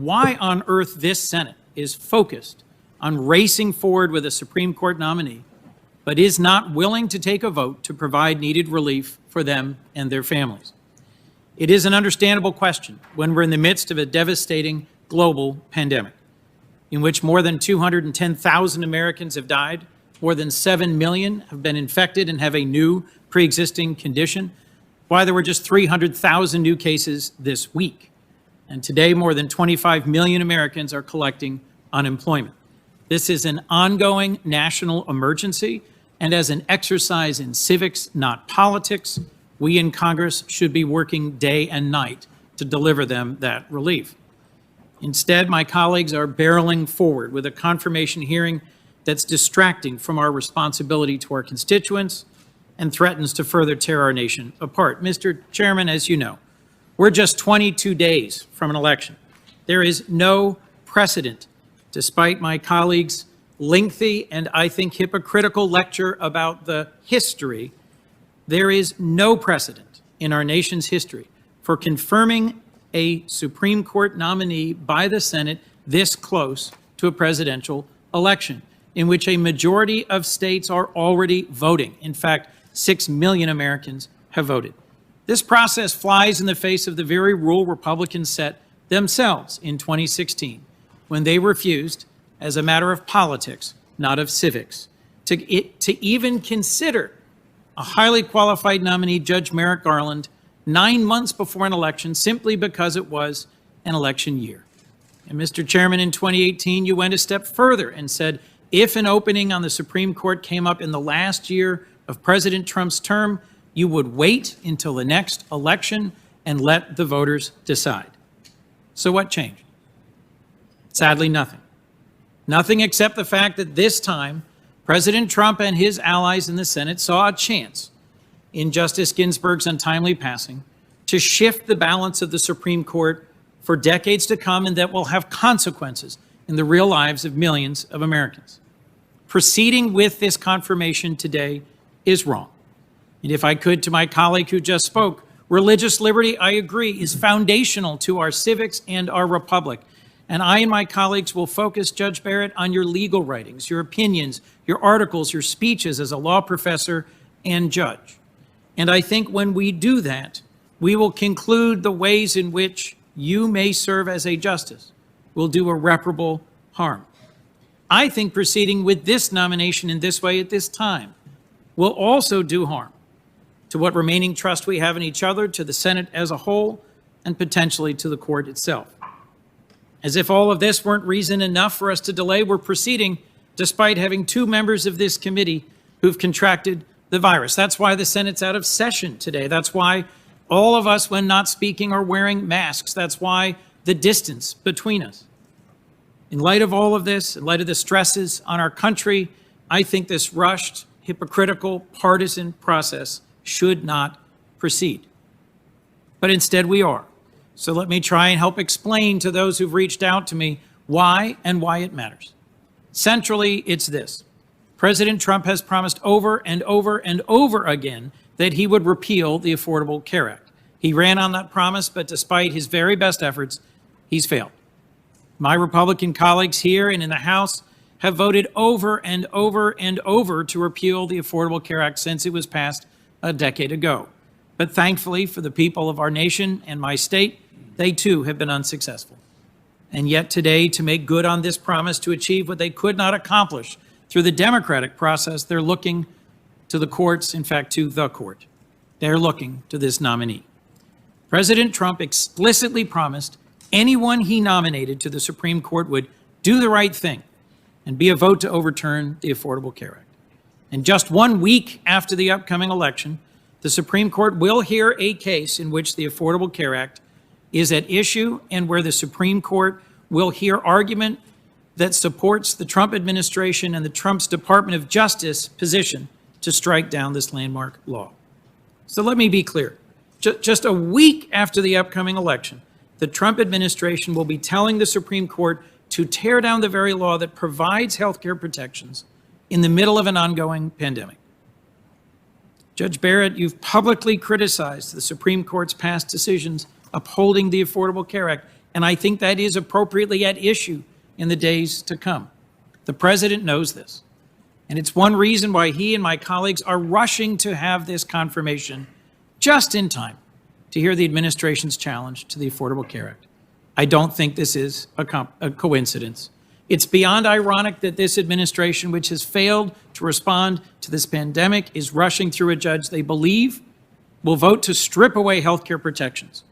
why on earth this Senate is focused on racing forward with a Supreme Court nominee, but is not willing to take a vote to provide needed relief for them and their families. It is an understandable question when we're in the midst of a devastating global pandemic in which more than 210,000 Americans have died, more than 7 million have been infected and have a new pre-existing condition, why there were just 300,000 new cases this week. And today, more than 25 million Americans are collecting unemployment. This is an ongoing national emergency, and as an exercise in civics, not politics, we in Congress should be working day and night to deliver them that relief. Instead, my colleagues are barreling forward with a confirmation hearing that's distracting from our responsibility to our constituents and threatens to further tear our nation apart. Mr. Chairman, as you know, we're just 22 days from an election. There is no precedent, despite my colleagues' lengthy and I think hypocritical lecture about the history, there is no precedent in our nation's history for confirming a Supreme Court nominee by the Senate this close to a presidential election, in which a majority of states are already voting. In fact, 6 million Americans have voted. This process flies in the face of the very rule Republicans set themselves in 2016, when they refused, as a matter of politics, not of civics, to even consider a highly qualified nominee, Judge Merrick Garland, 9 months before an election, simply because it was an election year. And Mr. Chairman, in 2018, you went a step further and said, if an opening on the Supreme Court came up in the last year of President Trump's term, you would wait until the next election and let the voters decide. So what changed? Sadly, nothing. Nothing except the fact that this time, President Trump and his allies in the Senate saw a chance in Justice Ginsburg's untimely passing to shift the balance of the Supreme Court for decades to come, and that will have consequences in the real lives of millions of Americans. Proceeding with this confirmation today is wrong. And if I could, to my colleague who just spoke, religious liberty, I agree, is foundational to our civics and our republic. And I and my colleagues will focus, Judge Barrett, on your legal writings, your opinions, your articles, your speeches as a law professor and judge. And I think when we do that, we will conclude the ways in which you may serve as a justice will do irreparable harm. I think proceeding with this nomination in this way at this time will also do harm to what remaining trust we have in each other, to the Senate as a whole, and potentially to the court itself. As if all of this weren't reason enough for us to delay, we're proceeding despite having 2 members of this committee who've contracted the virus. That's why the Senate's out of session today. That's why all of us, when not speaking, are wearing masks. That's why the distance between us. In light of all of this, in light of the stresses on our country, I think this rushed, hypocritical, partisan process should not proceed. But instead we are. So let me try and help explain to those who've reached out to me why and why it matters. Centrally, it's this. President Trump has promised over and over and over again that he would repeal the Affordable Care Act. He ran on that promise, but despite his very best efforts, he's failed. My Republican colleagues here and in the House have voted over and over and over to repeal the Affordable Care Act since it was passed a decade ago. But thankfully for the people of our nation and my state, they too have been unsuccessful. And yet today, to make good on this promise to achieve what they could not accomplish through the democratic process, they're looking to the courts, in fact, to the court. They're looking to this nominee. President Trump explicitly promised anyone he nominated to the Supreme Court would do the right thing and be a vote to overturn the Affordable Care Act. And just 1 week after the upcoming election, the Supreme Court will hear a case in which the Affordable Care Act is at issue and where the Supreme Court will hear argument that supports the Trump administration and the Trump's Department of Justice position to strike down this landmark law. So let me be clear. Just a week after the upcoming election, the Trump administration will be telling the Supreme Court to tear down the very law that provides health care protections in the middle of an ongoing pandemic. Judge Barrett, you've publicly criticized the Supreme Court's past decisions upholding the Affordable Care Act, and I think that is appropriately at issue in the days to come. The president knows this, and it's one reason why he and my colleagues are rushing to have this confirmation just in time to hear the administration's challenge to the Affordable Care Act. I don't think this is a coincidence. It's beyond ironic that this administration, which has failed to respond to this pandemic, is rushing through a judge they believe will vote to strip away health care protections.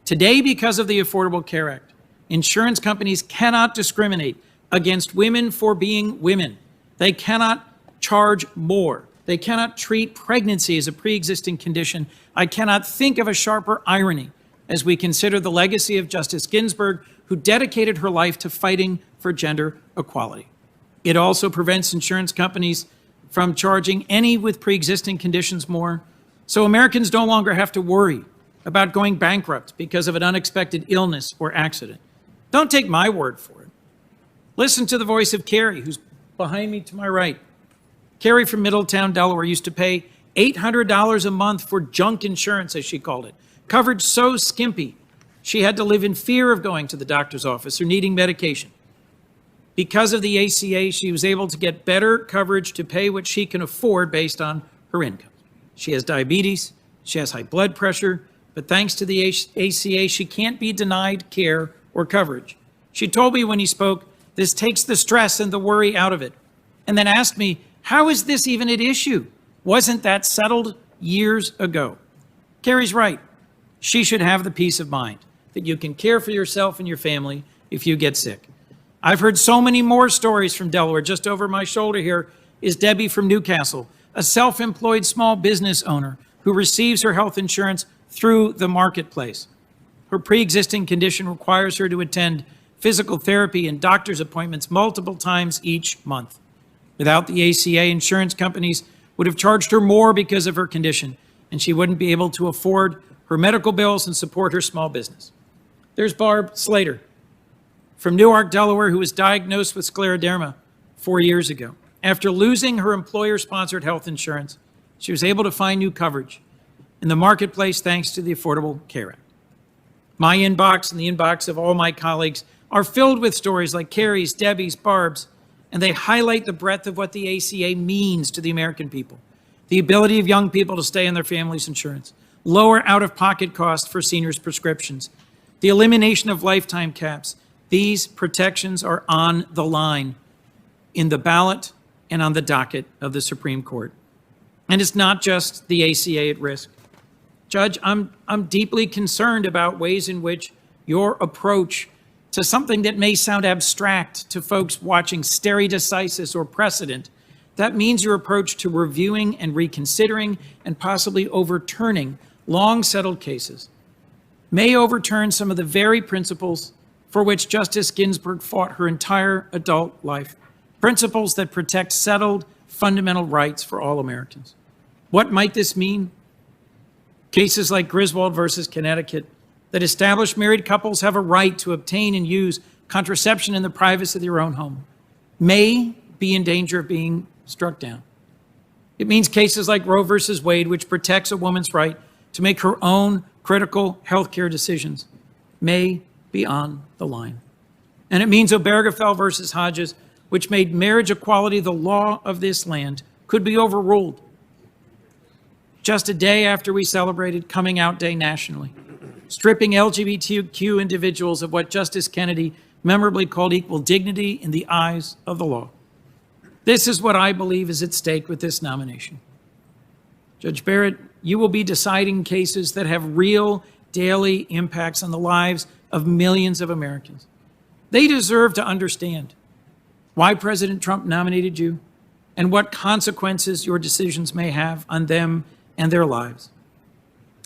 Today, because of the Affordable Care Act, insurance companies cannot discriminate against women for being women. They cannot charge more. They cannot treat pregnancy as a pre-existing condition. I cannot think of a sharper irony as we consider the legacy of Justice Ginsburg, who dedicated her life to fighting for gender equality. It also prevents insurance companies from charging any with pre-existing conditions more, so Americans no longer have to worry about going bankrupt because of an unexpected illness or accident. Don't take my word for it. Listen to the voice of Carrie, who's behind me to my right. Carrie from Middletown, Delaware, used to pay $800 a month for junk insurance, as she called it. Coverage so skimpy, she had to live in fear of going to the doctor's office or needing medication. Because of the ACA, she was able to get better coverage to pay what she can afford based on her income. She has diabetes, she has high blood pressure, but thanks to the ACA, she can't be denied care or coverage. She told me when he spoke, this takes the stress and the worry out of it, and then asked me, how is this even at issue? Wasn't that settled years ago? Carrie's right. She should have the peace of mind that you can care for yourself and your family if you get sick. I've heard so many more stories from Delaware. Just over my shoulder here is Debbie from Newcastle, a self-employed small business owner who receives her health insurance through the marketplace. Her pre-existing condition requires her to attend physical therapy and doctor's appointments multiple times each month. Without the ACA, insurance companies would have charged her more because of her condition, and she wouldn't be able to afford her medical bills and support her small business. There's Barb Slater from Newark, Delaware, who was diagnosed with scleroderma 4 years ago. After losing her employer-sponsored health insurance, she was able to find new coverage in the marketplace thanks to the Affordable Care Act. My inbox and the inbox of all my colleagues are filled with stories like Carrie's, Debbie's, Barb's, and they highlight the breadth of what the ACA means to the American people. The ability of young people to stay on their family's insurance, lower out-of-pocket costs for seniors' prescriptions, the elimination of lifetime caps. These protections are on the line in the ballot and on the docket of the Supreme Court. And it's not just the ACA at risk. Judge, I'm deeply concerned about ways in which your approach to something that may sound abstract to folks watching stare decisis or precedent, that means your approach to reviewing and reconsidering and possibly overturning long-settled cases may overturn some of the very principles for which Justice Ginsburg fought her entire adult life, principles that protect settled fundamental rights for all Americans. What might this mean? Cases like Griswold versus Connecticut that establish married couples have a right to obtain and use contraception in the privacy of their own home may be in danger of being struck down. It means cases like Roe versus Wade, which protects a woman's right to make her own critical healthcare decisions, may be on the line. And it means Obergefell versus Hodges, which made marriage equality the law of this land, could be overruled just a day after we celebrated Coming Out Day nationally, stripping LGBTQ individuals of what Justice Kennedy memorably called equal dignity in the eyes of the law. This is what I believe is at stake with this nomination. Judge Barrett, you will be deciding cases that have real daily impacts on the lives of millions of Americans. They deserve to understand why President Trump nominated you and what consequences your decisions may have on them and their lives.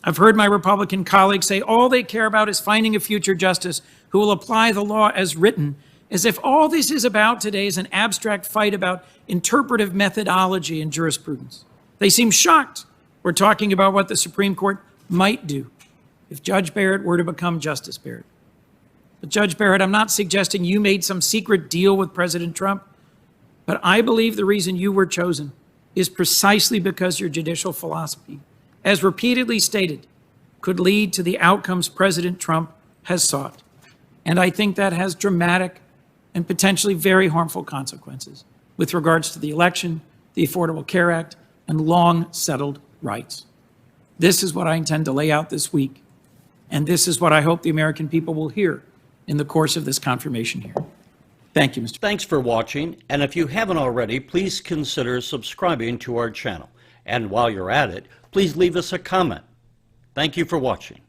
I've heard my Republican colleagues say all they care about is finding a future justice who will apply the law as written, as if all this is about today is an abstract fight about interpretive methodology and jurisprudence. They seem shocked we're talking about what the Supreme Court might do if Judge Barrett were to become Justice Barrett. But Judge Barrett, I'm not suggesting you made some secret deal with President Trump, but I believe the reason you were chosen is precisely because your judicial philosophy, as repeatedly stated, could lead to the outcomes President Trump has sought. And I think that has dramatic and potentially very harmful consequences with regards to the election, the Affordable Care Act, and long settled rights. This is what I intend to lay out this week, and this is what I hope the American people will hear in the course of this confirmation hearing. Thank you, Mr. Thanks for watching, and if you haven't already, please consider subscribing to our channel. And while you're at it, please leave us a comment. Thank you for watching.